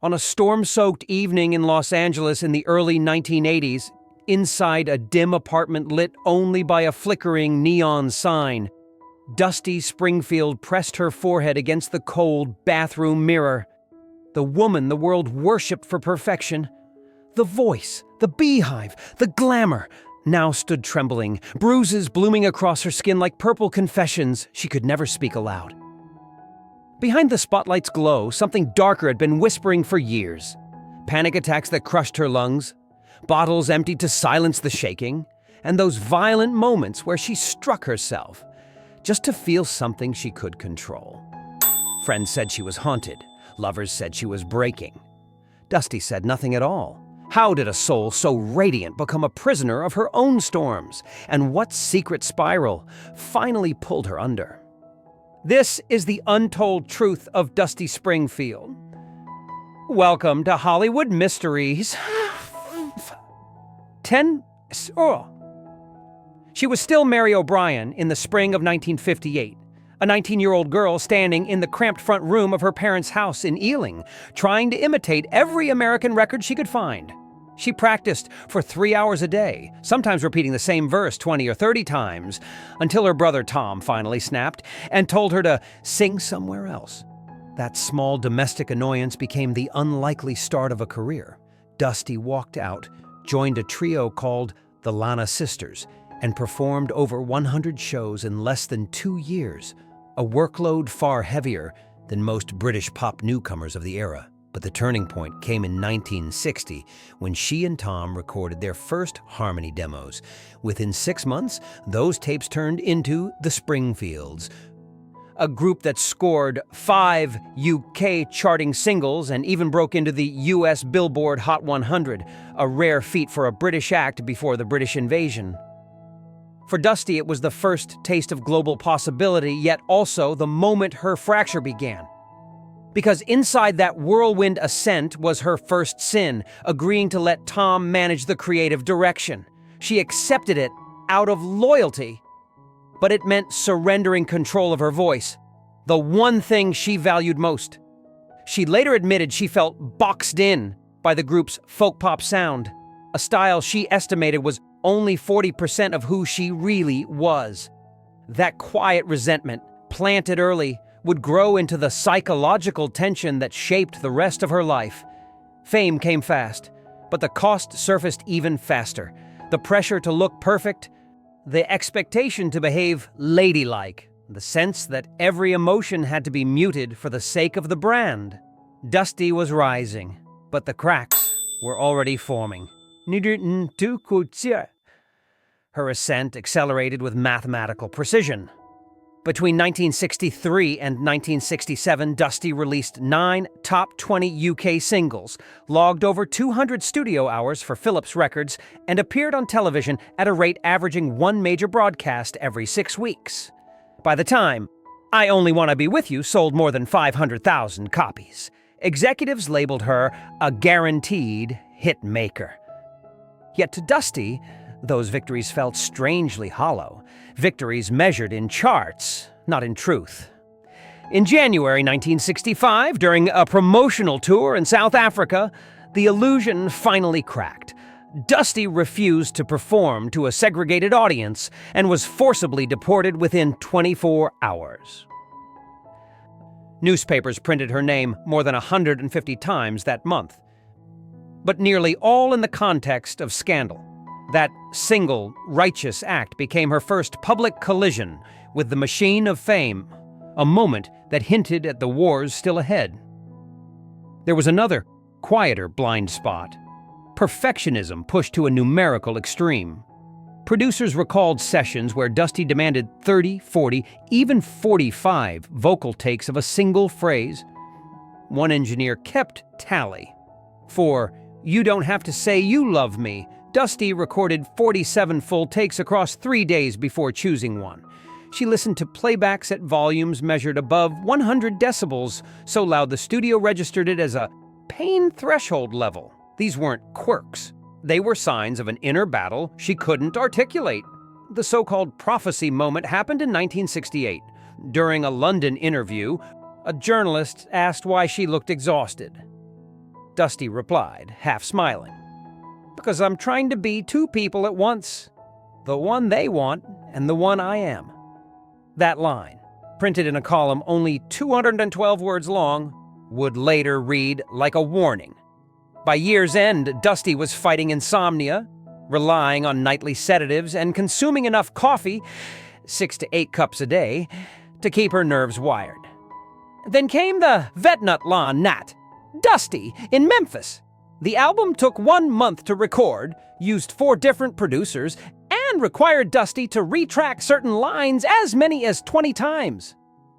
On a storm-soaked evening in Los Angeles in the early 1980s, inside a dim apartment lit only by a flickering neon sign, Dusty Springfield pressed her forehead against the cold bathroom mirror. The woman the world worshipped for perfection, the voice, the beehive, the glamour, now stood trembling, bruises blooming across her skin like purple confessions she could never speak aloud. Behind the spotlight's glow, something darker had been whispering for years. Panic attacks that crushed her lungs, bottles emptied to silence the shaking, and those violent moments where she struck herself, just to feel something she could control. Friends said she was haunted. Lovers said she was breaking. Dusty said nothing at all. How did a soul so radiant become a prisoner of her own storms? And what secret spiral finally pulled her under? This is the untold truth of Dusty Springfield. Welcome to Hollywood Mysteries. She was still Mary O'Brien in the spring of 1958, a 19-year-old girl standing in the cramped front room of her parents' house in Ealing, trying to imitate every American record she could find. She practiced for 3 hours a day, sometimes repeating the same verse 20 or 30 times, until her brother Tom finally snapped and told her to sing somewhere else. That small domestic annoyance became the unlikely start of a career. Dusty walked out, joined a trio called the Lana Sisters, and performed over 100 shows in less than 2 years, a workload far heavier than most British pop newcomers of the era. But the turning point came in 1960 when she and Tom recorded their first harmony demos. Within 6 months, those tapes turned into the Springfields, a group that scored 5 UK charting singles and even broke into the US Billboard Hot 100, a rare feat for a British act before the British invasion. For Dusty, it was the first taste of global possibility, yet also the moment her fracture began. Because inside that whirlwind ascent was her first sin, agreeing to let Tom manage the creative direction. She accepted it out of loyalty, but it meant surrendering control of her voice, the one thing she valued most. She later admitted she felt boxed in by the group's folk pop sound, a style she estimated was only 40% of who she really was. That quiet resentment, planted early, would grow into the psychological tension that shaped the rest of her life. Fame came fast, but the cost surfaced even faster. The pressure to look perfect, the expectation to behave ladylike, the sense that every emotion had to be muted for the sake of the brand. Dusty was rising, but the cracks were already forming. Her ascent accelerated with mathematical precision. Between 1963 and 1967, Dusty released 9 top 20 UK singles, logged over 200 studio hours for Philips Records, and appeared on television at a rate averaging 1 major broadcast every 6 weeks. By the time I Only Want to Be With You sold more than 500,000 copies, executives labeled her a guaranteed hit maker. Yet to Dusty, those victories felt strangely hollow. Victories measured in charts, not in truth. In January 1965, during a promotional tour in South Africa, the illusion finally cracked. Dusty refused to perform to a segregated audience and was forcibly deported within 24 hours. Newspapers printed her name more than 150 times that month, but nearly all in the context of scandal. That single righteous act became her first public collision with the machine of fame, a moment that hinted at the wars still ahead. There was another, quieter blind spot. Perfectionism pushed to a numerical extreme. Producers recalled sessions where Dusty demanded 30, 40, even 45 vocal takes of a single phrase. One engineer kept tally. For "You Don't Have to Say You Love Me," Dusty recorded 47 full takes across 3 days before choosing one. She listened to playbacks at volumes measured above 100 decibels, so loud the studio registered it as a pain threshold level. These weren't quirks. They were signs of an inner battle she couldn't articulate. The so-called prophecy moment happened in 1968. During a London interview, a journalist asked why she looked exhausted. Dusty replied, half smiling. Because I'm trying to be two people at once. The one they want and the one I am. That line, printed in a column only 212 words long, would later read like a warning. By year's end, Dusty was fighting insomnia, relying on nightly sedatives, and consuming enough coffee, 6 to 8 cups a day, to keep her nerves wired. Then came the Vetnut La Nat, Dusty, in Memphis. The album took 1 month to record, used 4 different producers, and required Dusty to retrack certain lines as many as 20 times.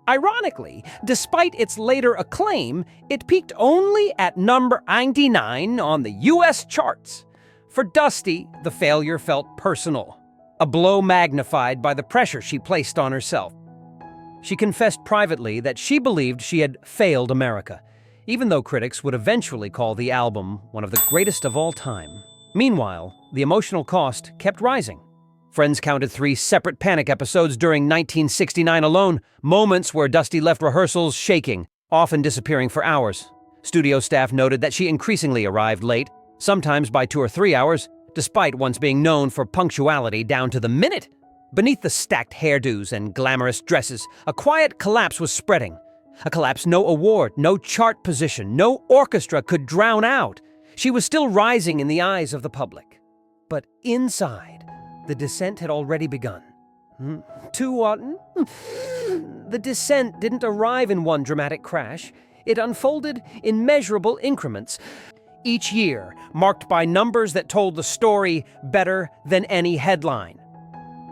Ironically, despite its later acclaim, it peaked only at number 99 on the US charts. For Dusty, the failure felt personal, a blow magnified by the pressure she placed on herself. She confessed privately that she believed she had failed America, even though critics would eventually call the album one of the greatest of all time. Meanwhile, the emotional cost kept rising. Friends counted 3 separate panic episodes during 1969 alone, moments where Dusty left rehearsals shaking, often disappearing for hours. Studio staff noted that she increasingly arrived late, sometimes by 2 or 3 hours, despite once being known for punctuality down to the minute. Beneath the stacked hairdos and glamorous dresses, a quiet collapse was spreading. A collapse no award, no chart position, no orchestra could drown out. She was still rising in the eyes of the public. But inside, the descent had already begun. To what? The descent didn't arrive in one dramatic crash. It unfolded in measurable increments, each year marked by numbers that told the story better than any headline.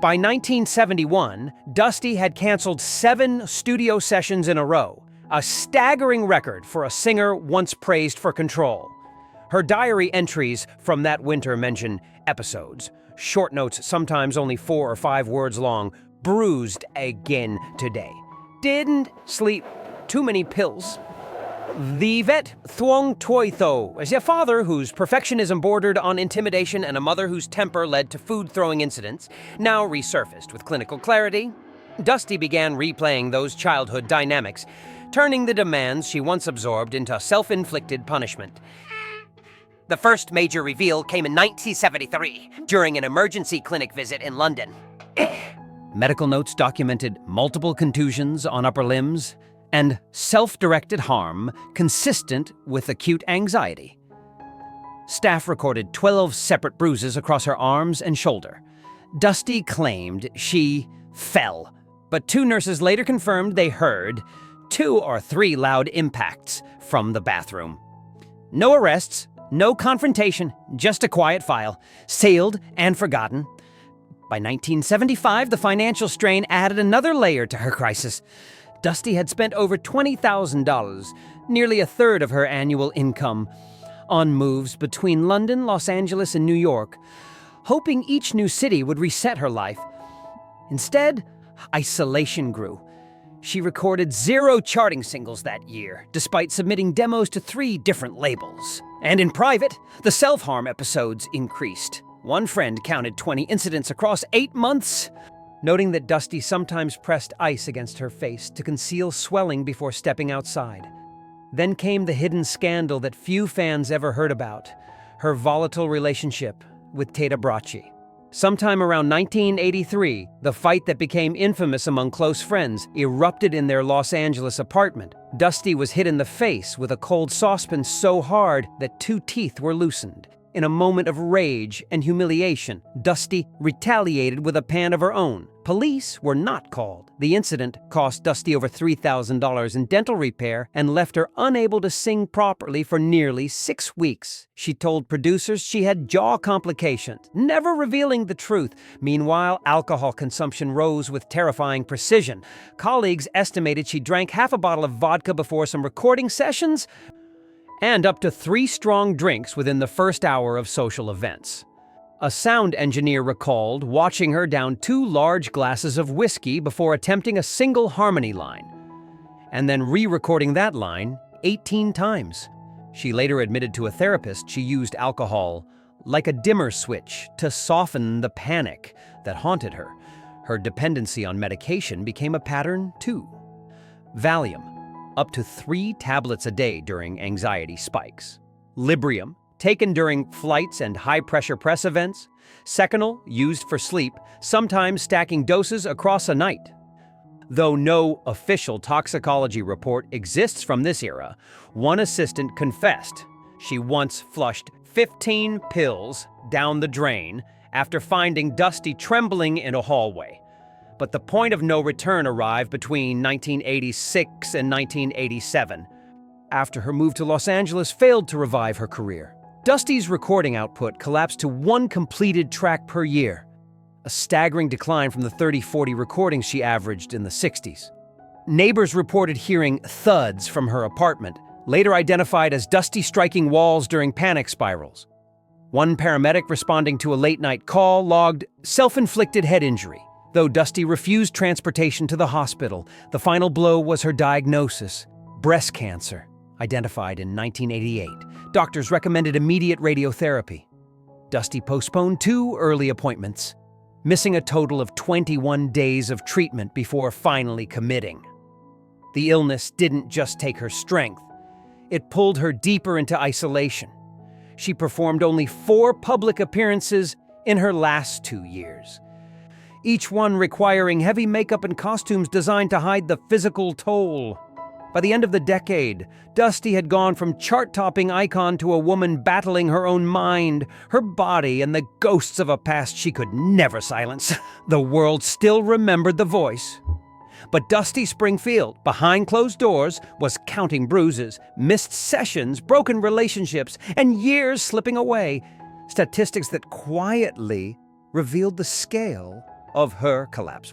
By 1971, Dusty had canceled 7 studio sessions in a row, a staggering record for a singer once praised for control. Her diary entries from that winter mention episodes, short notes sometimes only 4 or 5 words long, bruised again today. Didn't sleep, too many pills. The vet Thuong Toi Tho, as a father whose perfectionism bordered on intimidation and a mother whose temper led to food-throwing incidents, now resurfaced with clinical clarity. Dusty began replaying those childhood dynamics, turning the demands she once absorbed into self-inflicted punishment. The first major reveal came in 1973, during an emergency clinic visit in London. Medical notes documented multiple contusions on upper limbs, and self-directed harm consistent with acute anxiety. Staff recorded 12 separate bruises across her arms and shoulder. Dusty claimed she fell, but 2 nurses later confirmed they heard 2 or 3 loud impacts from the bathroom. No arrests, no confrontation, just a quiet file, sealed and forgotten. By 1975, the financial strain added another layer to her crisis. Dusty had spent over $20,000, nearly a third of her annual income, on moves between London, Los Angeles, and New York, hoping each new city would reset her life. Instead, isolation grew. She recorded 0 charting singles that year, despite submitting demos to 3 different labels. And in private, the self-harm episodes increased. One friend counted 20 incidents across 8 months, noting that Dusty sometimes pressed ice against her face to conceal swelling before stepping outside. Then came the hidden scandal that few fans ever heard about, her volatile relationship with Tata Bracci. Sometime around 1983, the fight that became infamous among close friends erupted in their Los Angeles apartment. Dusty was hit in the face with a cold saucepan so hard that 2 teeth were loosened. In a moment of rage and humiliation, Dusty retaliated with a pan of her own. Police were not called. The incident cost Dusty over $3,000 in dental repair and left her unable to sing properly for nearly 6 weeks. She told producers she had jaw complications, never revealing the truth. Meanwhile, alcohol consumption rose with terrifying precision. Colleagues estimated she drank half a bottle of vodka before some recording sessions, and up to 3 strong drinks within the first hour of social events. A sound engineer recalled watching her down 2 large glasses of whiskey before attempting a single harmony line, and then re-recording that line 18 times. She later admitted to a therapist she used alcohol like a dimmer switch to soften the panic that haunted her. Her dependency on medication became a pattern too. Valium, up to 3 tablets a day during anxiety spikes. Librium, taken during flights and high-pressure press events. Seconal, used for sleep, sometimes stacking doses across a night. Though no official toxicology report exists from this era, one assistant confessed she once flushed 15 pills down the drain after finding Dusty trembling in a hallway. But the point of no return arrived between 1986 and 1987, after her move to Los Angeles failed to revive her career. Dusty's recording output collapsed to one completed track per year, a staggering decline from the 30-40 recordings she averaged in the 60s. Neighbors reported hearing thuds from her apartment, later identified as Dusty striking walls during panic spirals. One paramedic responding to a late-night call logged self-inflicted head injury. Though Dusty refused transportation to the hospital, the final blow was her diagnosis: breast cancer, identified in 1988. Doctors recommended immediate radiotherapy. Dusty postponed 2 early appointments, missing a total of 21 days of treatment before finally committing. The illness didn't just take her strength, it pulled her deeper into isolation. She performed only 4 public appearances in her last 2 years, each one requiring heavy makeup and costumes designed to hide the physical toll. By the end of the decade, Dusty had gone from chart-topping icon to a woman battling her own mind, her body, and the ghosts of a past she could never silence. The world still remembered the voice. But Dusty Springfield, behind closed doors, was counting bruises, missed sessions, broken relationships, and years slipping away. Statistics that quietly revealed the scale of her collapse.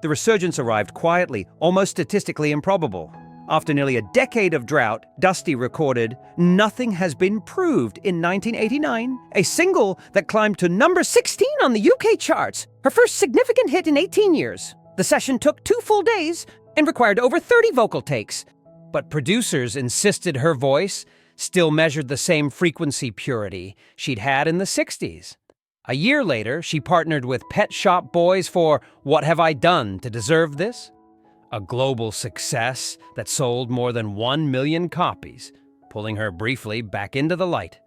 The resurgence arrived quietly, almost statistically improbable. After nearly a decade of drought, Dusty recorded "Nothing Has Been Proved" in 1989, a single that climbed to number 16 on the UK charts, her first significant hit in 18 years. The session took 2 full days and required over 30 vocal takes. But producers insisted her voice still measured the same frequency purity she'd had in the 60s. A year later, she partnered with Pet Shop Boys for "What Have I Done to Deserve This?", a global success that sold more than 1 million copies, pulling her briefly back into the light.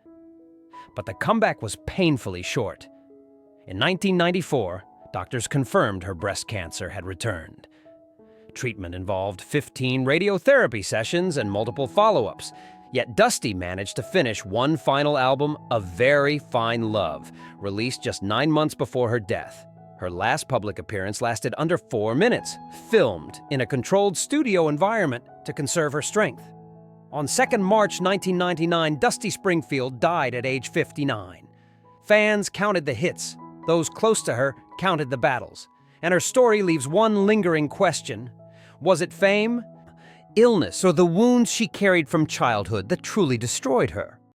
But the comeback was painfully short. In 1994, doctors confirmed her breast cancer had returned. Treatment involved 15 radiotherapy sessions and multiple follow-ups. Yet Dusty managed to finish one final album, A Very Fine Love, released just 9 months before her death. Her last public appearance lasted under 4 minutes, filmed in a controlled studio environment to conserve her strength. On 2nd March 1999, Dusty Springfield died at age 59. Fans counted the hits, those close to her counted the battles. And her story leaves one lingering question: was it fame, illness, or the wounds she carried from childhood that truly destroyed her?